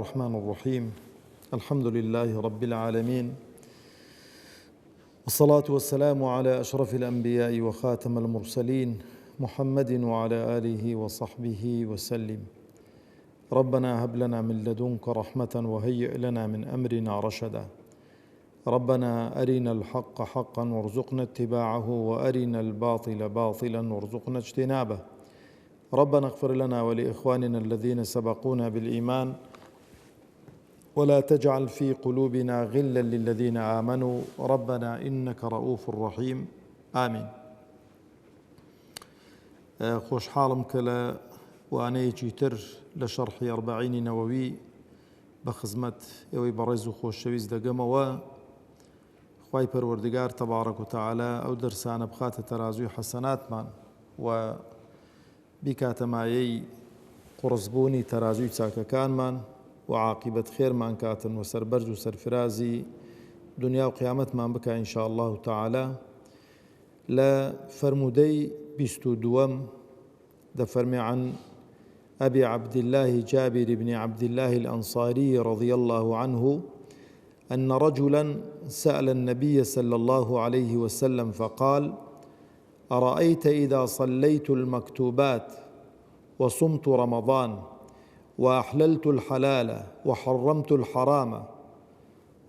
الرحمن الرحيم. الحمد لله رب العالمين، والصلاة والسلام على أشرف الأنبياء وخاتم المرسلين محمد وعلى آله وصحبه وسلم. ربنا هب لنا من لدنك رحمة وهيئ لنا من أمرنا رشدا. ربنا أرنا الحق حقا وارزقنا اتباعه، وأرنا الباطل باطلا وارزقنا اجتنابه. ربنا اغفر لنا ولإخواننا الذين سبقونا بالإيمان، ولا تجعل في قلوبنا غلا للذين آمنوا ربنا إنك رؤوف رحيم. آمين. خوش حالم كلا وانەیەکی تر لشرح 40 نووي بخزمت ئێوەی بەڕێز و خۆشەویست دەگەمەوە. خوای پەروەردگار تەبارەک و تەعالە ئەو دەرسانە بخاتە تەرازوی حەسەناتمان و بیکاتە مایەی قورسبوونی تەرازوی چاکەکانمان و عاقبەت خێرمان کاتن و سەربەرز و سەرفرازی دنیا و قیامەتمان بکە ئینشاء الله تعالى. لە فەرمودەی 22 دەفەرمێ عن أبي عبد الله جابر بن عبد الله الأنصاري رضي الله عنه أن رجلا سأل النبي صلى الله عليه وسلم فقال: أرأيت إذا صليت المكتوبات وصمت رمضان وأحللت الحلال وحرمت الحرام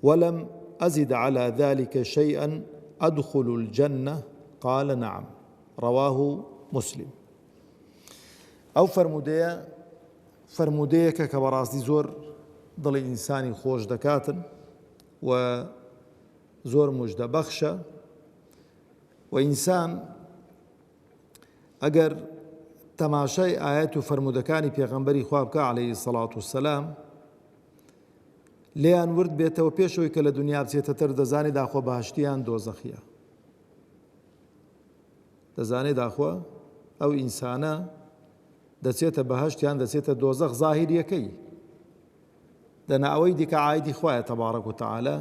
ولم أزد على ذلك شيئا أدخل الجنة؟ قال: نعم. رواه مسلم. ئەو فەرمودەیەکە کە بەڕاستی زۆر دڵی ئینسانی خۆش دەکاتن و زۆر موژدەبەخشە، و ئینسان ئەگەر تەماشای ئاەت و فەرمودەکانی پێغەمبەری خوا بکە عەلەیهی سەڵات وسەلام، لێیان ورد بێتەوە پێشەوەی کە لە دنیا بچێتە تر دەزانێت داخۆ بەهەشتیان دۆزەخیە، دەزانێت داخۆ ئەو ئینسانە دەچێتە بەهەشتیان دەچێتە دۆزەخ. زاهیریەکەی دەناوەی دیکە عایدی خوایە تەبارەک و تەعالە،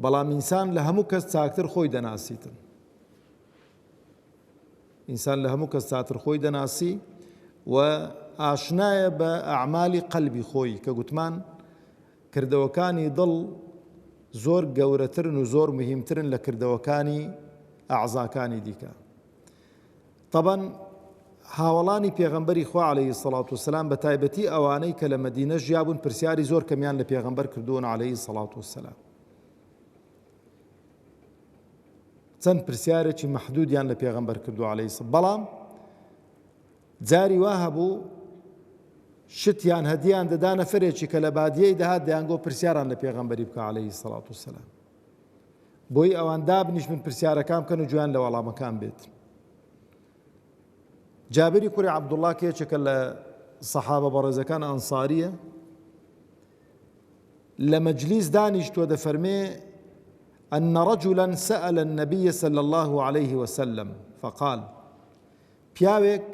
بەڵام ئینسان لە هەموو کەس چاکتر خۆی دەناسیتن. ئینسان لە هەموو کەس چاکتر خۆی دەناسی و ئاشنایە بە ئەعمالی قەلبی خۆی کە گوتمان کردەوەکانی دڵ زۆر گەورەترن و زۆر مهمترن لە کردەوەکانی ئەعزاکانی دیکە. طبعاً هاوڵانی پێغەمبەری خوا عەلەیهی سەڵات وسەلام بە تایبەتی ئەوانەی کە لە مەدینە ژیابوون پرسیاری زۆر کەمیان لە پێغەمبەر کردوون عەلەیهی سەڵات وسەلام. چەند پرسیارێکی مەحدودیان لە پێغەمبەر کردو عەلەیهی سەڵات، بەڵام جاری وا هەبوو شتیان هەدیان دەدا نەفەرێکی کە لە بادیەی دەهات دەیانگۆ پرسیاران لە پێغەمبەری بکە عەلەیهی سەڵات وسەلام، بۆی ئەوان دابنیشن پرسیارەکان بکەن و گویان لە وەڵامەکان بێت. جابری کوڕی عەبدوڵڵا کە یەکێکە لە سەحابە بەڕێزەکان ئەنساریە، لە مەجلیس دانیشتووە دەفەرمێ: أن رجلا سأل النبي صلى الله عليه وسلم فقال. پیاوێک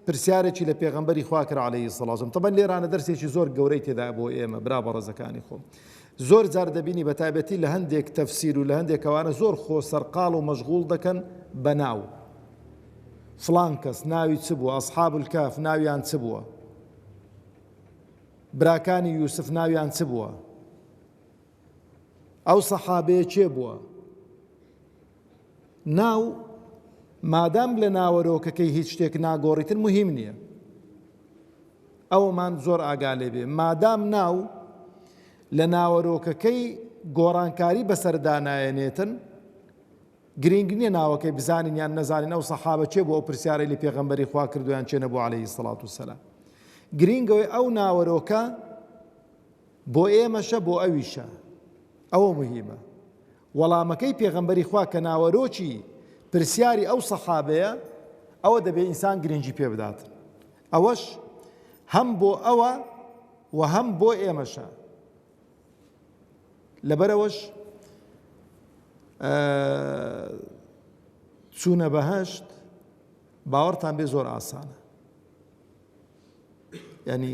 پرسیارێکی لە پێغەمبەری خوا کرد عەلەیهی سەڵات وسەلام. طبعاً لێرانە دەرسێکی زۆر گەورەی تێدا بۆ ئێمە برا بەڕێزەکانی خۆم. زۆر جار دەبینی بە تایبەتی لە هەندێک تەفسیر و لە هەندێک ئەوانە زۆر خۆ سەرقاڵ و مەشغوڵ دەکەن بە ناو. فڵان کەس ناوی چ بووە؟ ئەصحاب الکاف ناویان چ بووە؟ براکانی یوسف ناویان چ بووە؟ ئەو سەحابەیە چێ بووە؟ ناو مادام لە ناوەرۆکەکەی هیچ شتێک ناگۆڕیتر مهم نییە، ئەومان زۆر ئاگا لێ بێ. مادام ناو لە ناوەرۆکەکەی گۆڕانکاری بەسەردا نایەنێتن، گرنگ نییە ناوەکەی بزانین یان نەزانین ئەو سەحابە چێ بووە ئەو پرسیارەی لە پێغەمبەری خوا کردویان چێ نەبوو عەلەیهی سەڵات وسەلام. گرنگەوەی ئەو ناوەرۆکە بۆ ئێمەشە بۆ ئەویشە، ئەوە مهمە. وەڵامەکەی پێغەمبەری خوا کە ناوەرۆکی پرسیاری ئەو سەحابەیە، ئەوە دەبێت ئینسان گرنگی پێ بدات. ئەوەش هەم بۆ ئەوە و هەم بۆ ئێمەشە. لەبەرەوەش چوونە بەهەشت باوەڕتان بێ زۆر ئاسانە. یعنی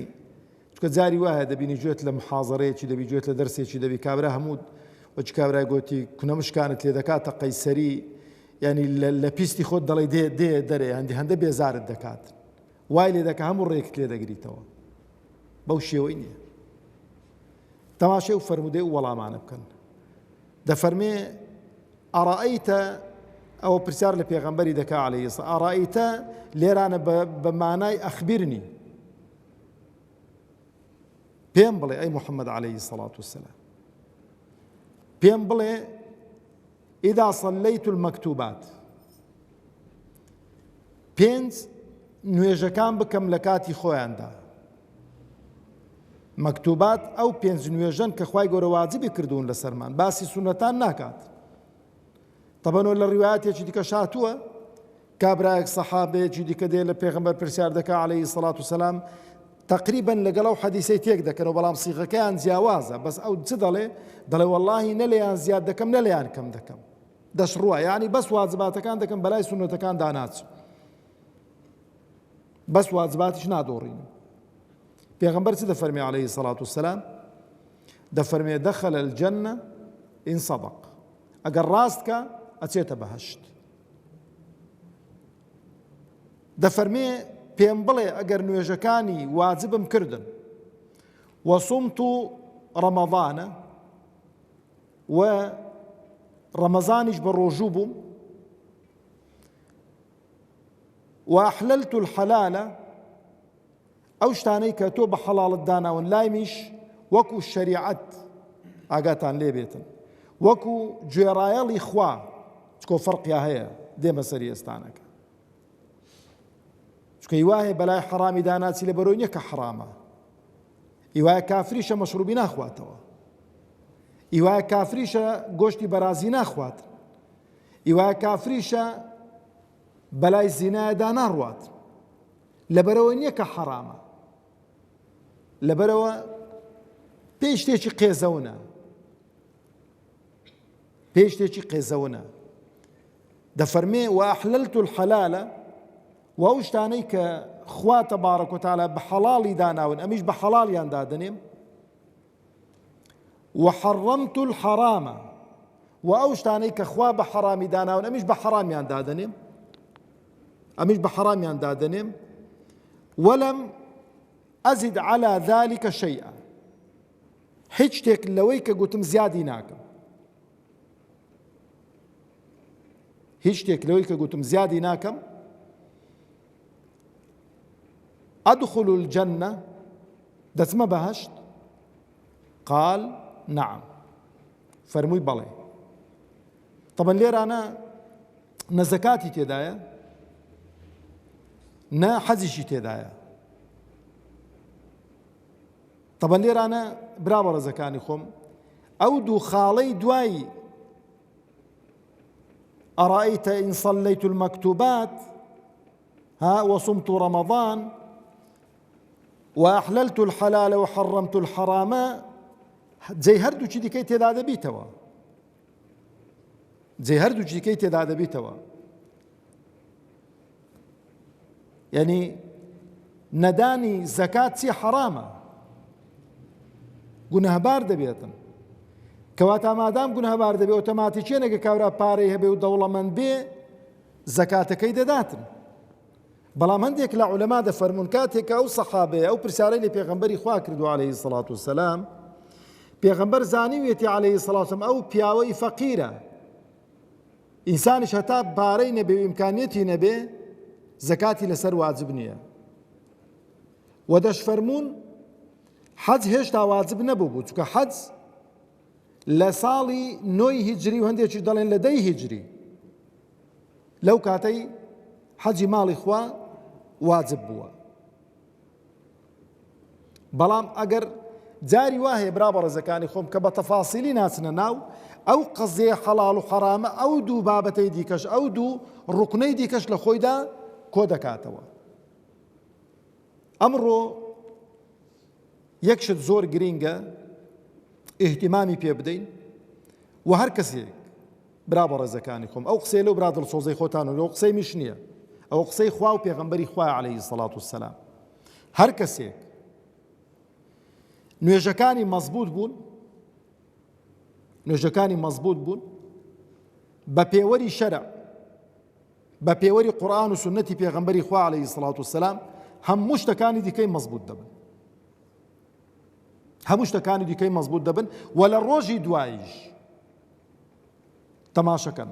چکە جاری وایە دەبینی گوێت لە محاضەرەیەکی دەبی، گوێت لە دەرسێکی دەبی، کابرا هەموو وەچ کابرای گوتی کونەمشکانت لێ دەکاتە قەیسەری، یعنی لە پیستی خۆت دەڵێ دێ دەرێ، هەندە بێزارت دەکات، وای لێ دەکە هەموو ڕێکت لێ دەگریتەوە. بەو شێوەی نییە. تەماشێ و فەرمودەی و وەڵامانە بکەن. دەفەرمێ ئەڕائەیتە، ئەوە پرسیار لە پێغەمبەری دەکا عەلەیهی سەلام، ئەڕائەیتە لێرانە بە مانای ئەخبرنی، پێم بڵێ ئەی محەممەد عەلەیهی سەڵات وسەلام، پێم بڵێ ئیدا صەلەیت المەکتوبات، 5 نوێژەکان بکەم لە کاتی خۆیاندا. مەکتوبات ئەو 5 نوێژەن کە خوای گەورە واجبی کردوون لەسەرمان، باسی سونەتان ناکات. طبعاً لە ڕیوایەتێکی دیکە شاتووە کابرایەک سەحابەیەکی دیکە دێ لە پێغەمبەر پرسیار دەکا عەلەیهی سەڵات وسەلام، تقریبا لەگەڵ ئەو حەدیسەی تێک دەکەنەوە، بەڵام سیغەکەیان جیاوازە، بەس ئەو چ دەڵێ وەڵڵاهی نە لێیان زیاد دەکەم نە لێیان کەم دەکەم، دەشڕووە، یعنی بەس واجباتەکان دەکەم بەلای سونەتەکان داناچم، بەس واجباتیش نادۆڕین. پێغەمبەر چ دەفەرمێ عەلەیهی سەڵات وسەلام؟ دەفەرمێ دەخەلە الجەنە ئین سەدەق، ئەگەر ڕاستکە ئەچێتە بەهەشت. دەفەرمێ پێم بڵێ ئەگەر نوێژەکانی واجبم کردن وەسومت ڕەمەضانە و ڕەمەزانیش بە ڕۆژوو بووم وأحللت الحلال، ئەو شتانەی کە تۆ بە حەڵاڵت داناون لایمیش وەکو شەریعەت ئاگاتان لێ بێتن، وەکو گوێڕایەڵی خوا، چکۆ فەرقیا هەیە دێمە سەری ئێستانەکە، چکە هیوایە بەلای حەرامی داناچی لە بەرەوەی نییە کە حرامە، هیوایە کافریشە مەشروبی ناخواتەوە، هیوایە کافریشە گۆشتی بەرازی ناخوات، هیوایە کافریشە بەلای زینایەدا ناڕوات، لەبەرەوە نییە کە حەرامە، لەبەرەوە پێی شتێکی قێزەونە، پێی شتێکی قێزەونە. دەفەرمێ وأحللت الحلال، و ئەو شتانەی کە خوا تەبارەک و تەعالا بە حەڵاڵی داناون ئەمیش بە حەڵاڵیان دادەنێم، وحەڕەمت الحەرامە، و ئەو شتانەی کە خوا بە حەرامی داناون ئەمیش بە حەرامیان دادەنێم، ئەمیش بە حەرامیان دادەنێم، وەلەم ئەزید عەلا ذەلیکە شەیئا، هیچ شتێک لەوەی کە گوتم زیادی ناکەم، هیچ شتێک لەوەی کە گوتم زیادی ناکەم. ئەدخل الجەنە، دەچمە بەهەشت؟ قال نعم، فەرمووی بەڵێ. طبعا لێرانە نە زەکاتی تێدایە نە حەزیشی تێدایە. طبعا لێرانە برا بەڕێزەکانی خۆم، ئەو دوو خاڵەی دوایی ئەڕائیتە ئین صەلەیت المەکتوبات وصمت رمضان وأحللت الحلال وحرمت الحرام، جێی هەردووچی دیکەی تێدا دەبیتەوە، جێی هەردووچی دیکەی تێدا دەبیتەوە. یعنی نەدانی زەکات چی حەرامە، گونەهبار دەبێتن، کەواتە مادام گونەهبار دەبێت ئۆتۆماتیکیە نەگە کاورا پارەی هەبێ و دەوڵەمەند بێ زەکاتەکەی دەداتن. بەڵام هەندێک لە عولەما دەفەرمون کاتێک ئەو سەحابەیە ئەو پرسیارەی لە پێغەمبەری خوا کردو عەلەیهی سەڵات وسەلام، پێغەمبەر زانیوێتی عەلەیهی سەڵات وسەلام ئەو پیاوەی فەقیرە، ئینسانیش هەتا پارەی نەبێ و ئیمکانیەتی نەبێ زەکاتی لەسەر واجب نییە. و دەشفەرمون حەج هێشتا واجب نەبوو بوو، چونکە حەج لە ساڵی 9 هیجری و هەندێکی دەڵێن لە 10 هیجری لەو کاتەی حەجی ماڵی خوا واجب بووە. بەڵام ئەگەر جاری وا هەیە برا بەڕێزەکانی خۆم کە بە تەفاسیلی ناچنە ناو ئەو قەزیە حەڵاڵ و حەرامە، ئەو دوو بابەتەی دیکەش، ئەو دوو ڕوکنەی دیکەش لە خۆیدا کۆ دەکاتەوە. ئەمڕۆ یەکشت زۆر گرینگە ئیهتیمامی پێ بدەین و هەر کەسێک برا بەڕێزەکانی خۆم ئەو قسەی لەو برا دڵسۆزەی خۆتان و ئەو قسەی میش نییە، ئەو قسەی خوا و پێغەمبەری خوایە عەلەیهی سەڵات وسەلام. هەر کەسێک نوێژەکانی مەزبوط بوون، نوێژەکانی مەزبوط بوون بە پێوەری شەرع، بە پێوەری قورئان و سونەتی پێغەمبەری خوا عەلەیهی سەڵات وسەلام، هەموو شتەکانی دیکەی مەزبوط دەبن، هەموو شتەکانی دیکەی مەزبوط دەبن و لە ڕۆژی دواییش تەماشەکەن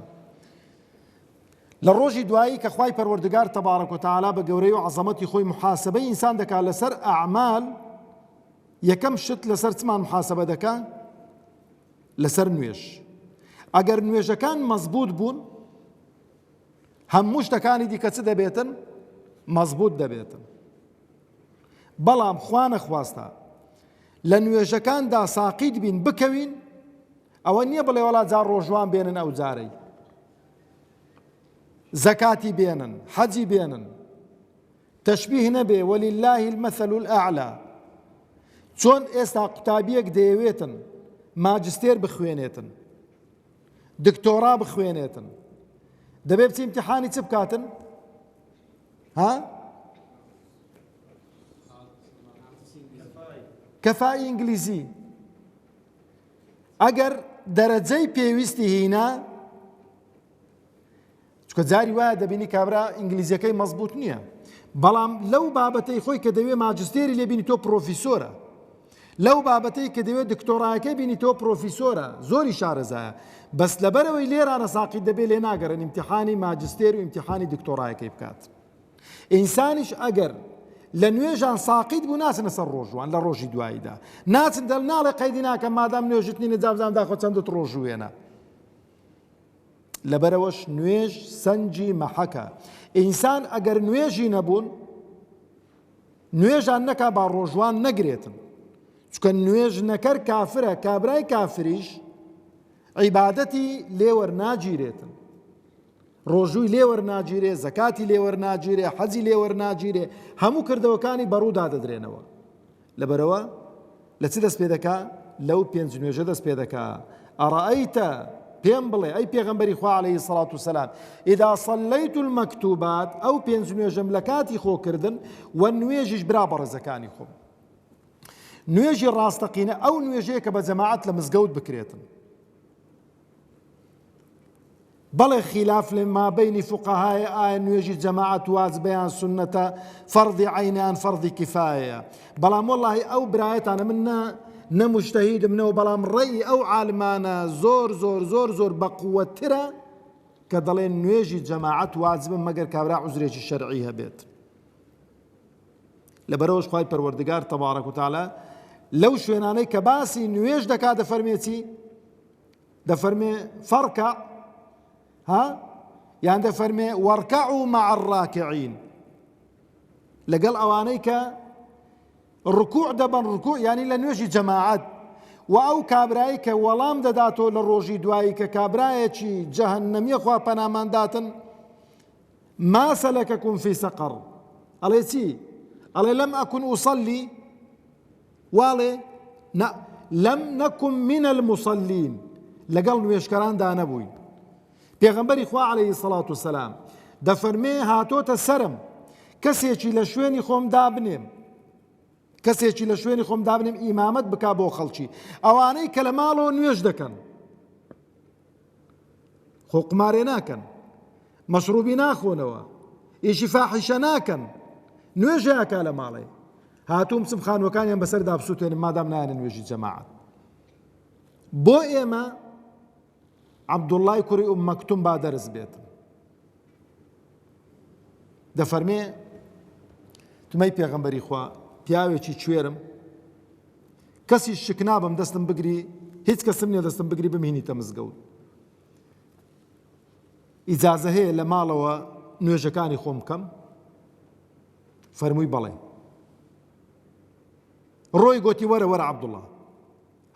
لە ڕۆژی دوایی کە خوای پەروەردگار تەبارەک و تەعالا بە گەورەی و عەزەمەتی خۆی محاسبەی ئینسان دەکات لەسەر ئەعمال یەکەم شت لەسەر چمان محاسبە دەکات لەسەر نوێژ ئەگەر نوێژەکان مەزبوط بوون هەموو شتەکانی دیکە چ دەبێتن مەزبوط دەبێتن بەڵام خوا نەخواستە لە نوێژەکاندا ساقیت بین بکەوین ئەوە نییە بڵێ وەڵا جار ڕۆژوان بێنن ئەو جارەی زەکاتی بێنن حەجی بێنن تەشبیه نەبێ وەلیلله المەثل الأعلى چۆن ئێستا قوتابیەک دەیەوێتن ماجستێر بخوێنێتن دکتۆرا بخوێنێتن دەبێ بچی ئیمتیحانی چ بکاتن ها کەفای ئینگلیزی ئەگەر دەرەجەی پێویستی هینا چکە جاری وایە دەبینی کابرا ئینگلیزیەکەی مەزبوط نییە بەڵام لەو بابەتەی خۆی کە دەوێت ماجستێری لێ بینی تۆ پرۆفیسۆرە لەو بابەتەی کە دەوێت دکتۆرایەکەی بینی تۆ پرۆفیسۆرە زۆری شارەزایە بەس لەبەرەوەی لێرانە ساقیت دەبێت لێ ناگەڕن ئیمتیحانی ماجستێر و ئیمتیحانی دکتۆرایەکەی بکات ئینسانیش ئەگەر لە نوێژان ساقیت بوو ناچنە سەر ڕۆژوان لە ڕۆژی دواییدا ناچن دەل ناڵێ قەیدی ناکەم مادام نوێژت نینە جابزان داخۆ چەندت ڕۆژوێنە لەبەرەوەش نوێژ سەنجی مەحەکە ئینسان ئەگەر نوێژی نەبوون نوێژان نەکا با ڕۆژوان نەگرێتن چکە نوێژ نەکەر کافرە کابرای کافریش عیبادەتی لێوەرناگیرێتن ڕۆژووی لێوەرناگیرێ زەکاتی لێوەرناگیرێ حەجی لێوەرناگیرێ هەموو کردەوەکانی بەڕوودا دەدرێنەوە لەبەرەوە لە چ دەست پێ دەکا لەو پێنج نوێژە دەست پێ دەکا ئەڕەئەیتە پێم بڵێ ئەی پێغەمبەری خوا عەلەیهی سەڵات وسەلام ئیدا صەلەیت المەکتوبات ئەو پێنج نوێژەم لە کاتی خۆکردن و نوێژیش برا بە ڕێزەکانی خۆم نوێژی ڕاستەقینە ئەو نوێژەیە کە بە جەماعەت لە مزگەوت بکرێتن بەڵێ خلاف لە مابەینی فوقەهای ئایا نوێژی جەماعەت واجبەیان سونەتە فەرضی عەینیان فەرضی کیفایەیە بەڵام وەڵڵاهی ئەو برایەتانە من نەموجتەهیدم نەوە بەڵام ڕێی ئەو عالمانە زۆر زۆر زۆر زۆر بەقووەترە کە دەڵێن نوێژی جەماعەت واجبە مەگەر کابرا عوزرێکی شەرعی هەبێت لەبەرەوەش خوای پەروەردگار تەبارەک و تەعالا لەو شوێنانەی کە باسی نوێژ دەکات دەفەرمێ چی دەفەرمێ فەرکە ها یان دەفەرمێ وەرکەعوا مع الراکعین لەگەڵ ئەوانەی کە ڕکوع دەبن ڕکوع یعنی لە نوێژی جەماعەت و ئەو کابرایی کە وەڵام دەداتەوە لە ڕۆژی دوایی کە کابرایەکی جەهەنەمیە خوا پەنامانداتن ما سەلەکەکم فی سەقەڕ ئەڵێ چی ئەڵێ لەم ئەکون ئوسەلی واڵێ لەم نەکن من الموسەلین لەگەڵ نوێژکەراندا نەبووین پێغەمبەری خوا عەلەیهی سەڵات وسەلام دەفەرمێ هاتۆتە سەرم کەسێکی لە شوێنی خۆم دابنێم کەسێکی لە شوێنی خۆم دابنێم ئیمامەت بکا بۆ خەڵکی ئەوانەی کە لە ماڵەوە نوێژ دەکەن خۆ قمارێ ناکەن مەشروبی ناخۆنەوە ئیشی فاحیشە ناکەن نوێژیاکا لە ماڵێ هاتووم چم خانوەکانیان بەسەر دابسووتێنم مادام نایەنە نوێژی جەماعەت بۆ ئێمە عەبدوڵڵای کوڕی ئوم مەکتوم با دەرز بێت دەفەرمێ تمەی پێغەمبەری خوا پیاوێکی کوێرم کەسی شک نابم دەستم بگری هیچ کەسم نییە دەستم بگری بمهێنیتە مزگەوت ئیجازە هەیە لە ماڵەوە نوێژەکانی خۆم بکەم فەرمووی بەڵێ ڕۆی گوتی وەرە وەرە عەبدوڵڵا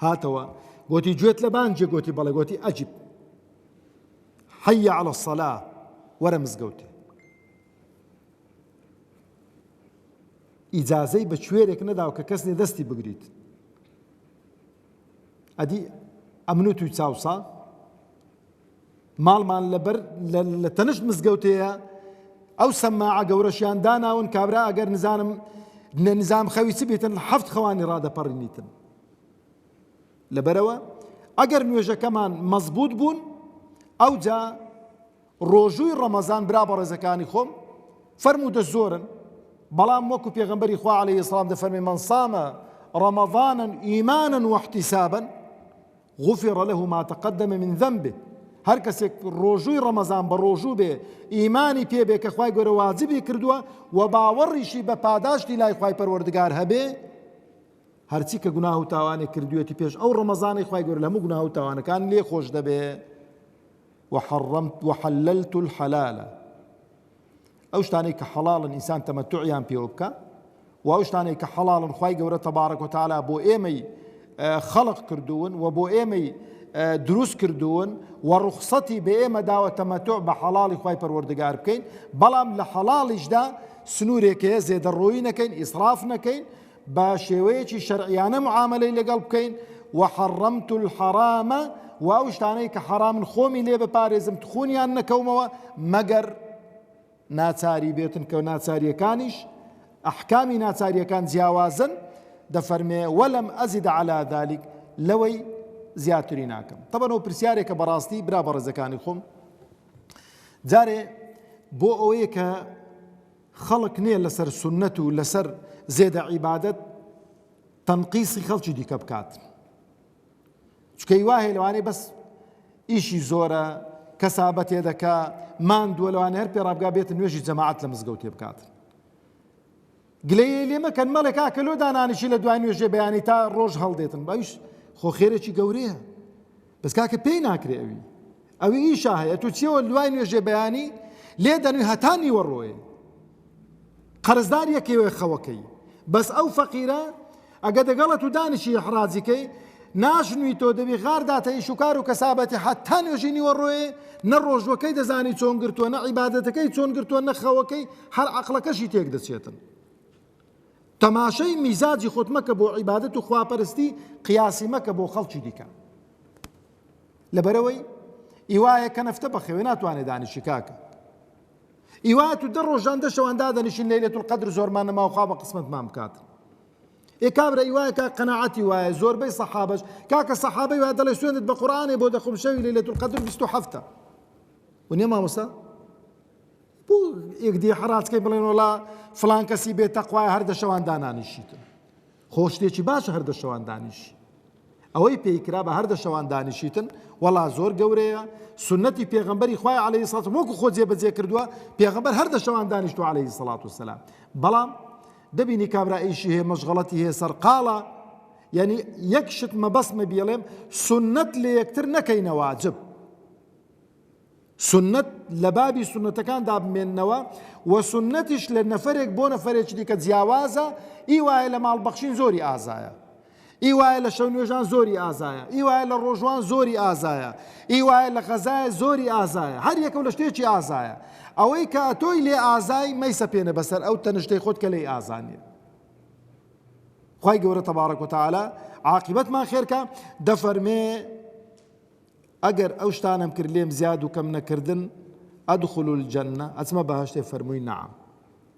هاتەوە گوتی گوێت لە بانجێ گوتی بەڵێ گوتی ئەجیب حەیە عەلە السەلا وەرە مزگەوتێ ئیجازەی بە کوێرێک نەداو کە کەس نێ دەستی بگریت ئەدی ئەمن و توی چاوسا ماڵمان لەبەر لە تەنشت مزگەوتەیە ئەو سەماعە گەورەشیان داناون کابرا ئەگەر نظام خەوی چ بێتن هەفت خەوانی ڕادەپەڕینیتن لەبەرەوە ئەگەر نوێژەکەمان مەزبوط بوون ئەوجا ڕۆژووی ڕەمەزان برا بە ڕێزەکانی خۆم فەرموودە زۆرن بەڵام وەکو پێغەمبەری خوا عەلەیهی سەڵام دەفەرمێ مەن سامە رمضانا إيمانا واحتسابا غفر له ما تقدم من ذنبه. هەر کەسێک ڕۆژووی ڕەمەزان بە ڕۆژوو بێ ئیمانی پێبێ کە خوای گەورە واجبی کردووە و باوەڕیشی بە پاداشتی لای خوای پەروەردگار هەبێ، هەرچی کە گوناه و تاوانێک کردوێتی پێش ئەو ڕەمەزانەی خوای گەورە لە هەموو گوناه و تاوانەکان لێ خۆش دەبێ. وحللت الحلال، ئەو شتانەی کە حەڵاڵن ئینسان تەمەتوعیان پێوە بکە، و ئەو شتانەی کە حەڵاڵن خوای گەورە تەبارەک و تەعالا بۆ ئێمەی خەڵق کردوون و بۆ ئێمەی دروست کردوون و ڕوخسەتی بە ئێمە داوە تەمەتوع بە حەڵاڵی خوای پەروەردگار بکەین، بەڵام لە حەڵاڵیشدا سنوورێک هەیە زێدەڕۆیی نەکەین، ئیسراف نەکەین، بە شێوەیەکی شەرعیانە معاملەی لەگەڵ بکەین. وحەڕەمت الحەرامە، و ئەو شتانەی کە حەرامن خۆمی لێ بپارێزم تخونیان نەکەومەوە مەگەر ناچاری بێتن کە ناچاریەکانیش ئەحکامی ناچاریەکان جیاوازن. دەفەرمێ وەلەم ئەزید عەلا ذالک، لەوەی زیاتری ناکەم. طبعا ئەو پرسیارێکە بەڕاستی برا بەڕێزەکانی خۆم جارێ بۆ ئەوەیە کە خەڵک نییە لەسەر سونەت و لەسەر زێدە عیبادەت تەنقیسی خەڵکی دیکە بکات، چکە وا هەیە لەوانەیە بەس ئیشی زۆرە، کەسابەتێ دەکا، ماندووە، لەوانەیە هەر پێڕابگا بێت نوێژی جەماعەت لە مزگەوتێ بکات. گلەیە لێمە کەن مەڵێک کاکە لۆ دانانیشی لە دوای نوێژێ بەیانی تا ڕۆژ هەڵدێتن، باویش خۆ خێرێکی گەورەیە، بەس کاکە پێی ناکرێ ئەوی ئیشا هەیە، تو چیەوە دوای نوێژێ بەیانی لێ دەنوی هەتا نیوەڕۆیە قەرزدار یەکێوێ خەوەکەی، بەس ئەو فەقیرە ئەگە دەگەڵە تو دانیشی حرازیکەی ناشنوی تۆ دەبی غارداتە ئیش و کار و کەسابەتی هەتا نوێژی نیوەڕۆیە، نە ڕۆژوەکەی دەزانی چۆن گرتووە، نە عیبادەتەکەی چۆن گرتووە، نە خەوەکەی، هەر عەقڵەکەشی تێک دەچێتن. تەماشەی میزاجی خۆت مەکە بۆ عیبادەت و خواپەرستی، قیاسی مەکە بۆ خەڵکی دیکە. لەبەرەوەی ئیوایە کە نەفتە بەخێوێ ناتوانێت دانیشی کاکە، ئیوایە تو دە ڕۆژان دە شەوان دادەنیشین لەیلەتول قەدر زۆرمان نەماوە خوا بە قسمەتمان بکات. کابرا ئیوایە کا قەناعەتی وایە، زۆربەی سەحابەش کاکە سەحابەی وایە دەڵێ سوێنت بە قورئانێ بۆ دەخۆم شەوی لەیلەتول قەدر 27 ونیە مامۆستا بۆ یەکدی حراتکەی بڵێن وەڵا فڵان کەسی بێت تەقوایە هەر دە شەوان دانانیشیتن. خۆ شتێکی باشە هەر دە شەوان دانیشی، ئەوەی پێیکرا بە هەر دە شەوان دانیشیتن وەڵا زۆر گەورەیە. سنەتی پێغەمبەری خوای عەلەیهی سەڵات وەکو خۆ جێبەجێ کردووە، پێغەمبەر هەر دە شەوان دانیشتووە عەلەیهی سەڵات وسەلام. بەڵام دەبینی کابرا ئیشی هەیە، مەشغەڵەتی هەیە، سەرقاڵە، یعنی یەک شت مەبەسمە بێڵێم سنەت لە یەکتر نەکەینە واجب، سنەت لە بابی سنەتەکاندا بمێننەوە، و سنەتیش لە نەفەرێک بۆ نەفەرێکی دیکە جیاوازە. ئیوایە لە ماڵبەخشین زۆری ئازایە، ئیوایە لە شەو نوێژان زۆری ئازایە، ئیوایە لە ڕۆژوان زۆری ئازایە، ئیوایە لە غەزایە زۆری ئازایە، هەر یەکەو لە شتێکی ئازایە. ئەوەی کە تۆی لێ ئازای مەیسە پێنە بەسەر ئەو تەنشتەی خۆت کە لێی ئازانیە. خوای گەورە تەبارەک و تەعالا عاقبەتمان خێرکە. دەفەرمێ ئەگەر ئەو شتانم کرد لێم زیاد و کەم نەکردن ئەدخولوا الجەنە، ئەچمە بەهەشتێ. فەرمووی نەعەم،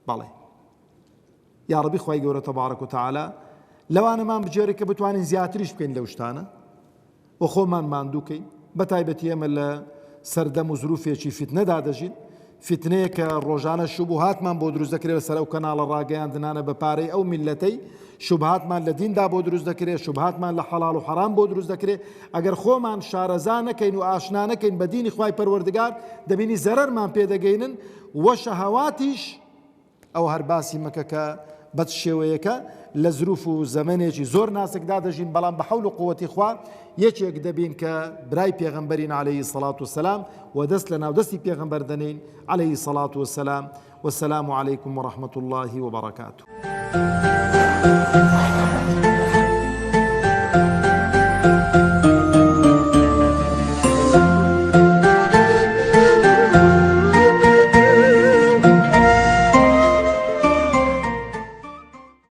بەڵێ. یا ڕەبی خوای گەورە تەبارەک و تەعالا لەوانەمان بجێڕی کە بتوانین زیاتریش بکەین لەو شتانە و خۆمان ماندووکەین، بەتایبەتی ئێمە لە سەردەم و زروفێکی فیتنەدا دەژین، فیتنەیە کە ڕۆژانە شوبهاتمان بۆ دروست دەکرێت لەسەر ئەو کەناڵە ڕاگەیاندنانە بە پارەی ئەو میلەتەی، شوبهاتمان لە دیندا بۆ دروست دەکرێت، شوبهاتمان لە حەڵاڵ و حەرام بۆ دروست دەکرێت. ئەگەر خۆمان شارەزا نەکەین و ئاشنا نەکەین بە دینی خوای پەروەردگار، دەبینی زەرەرمان پێدەگەینن، وە شەهەواتیش ئەو هەر باسی مەکە کە بەت شێوەیەکە لە زروف و زەمانێکی زۆر ناسکدا دەژین، بەڵام بە حەول و قووەتی خوا یەکێک دەبین کە برای پێغەمبەرین عەلەیهی سەڵات وسەلام و دەست لە ناودەستی پێغەمبەر دەنین عەلەیهی سەڵات وسەلام. وەسەلام عەلەیکم وەڕەحمەتوڵڵاهی وبەڕەکاتوه.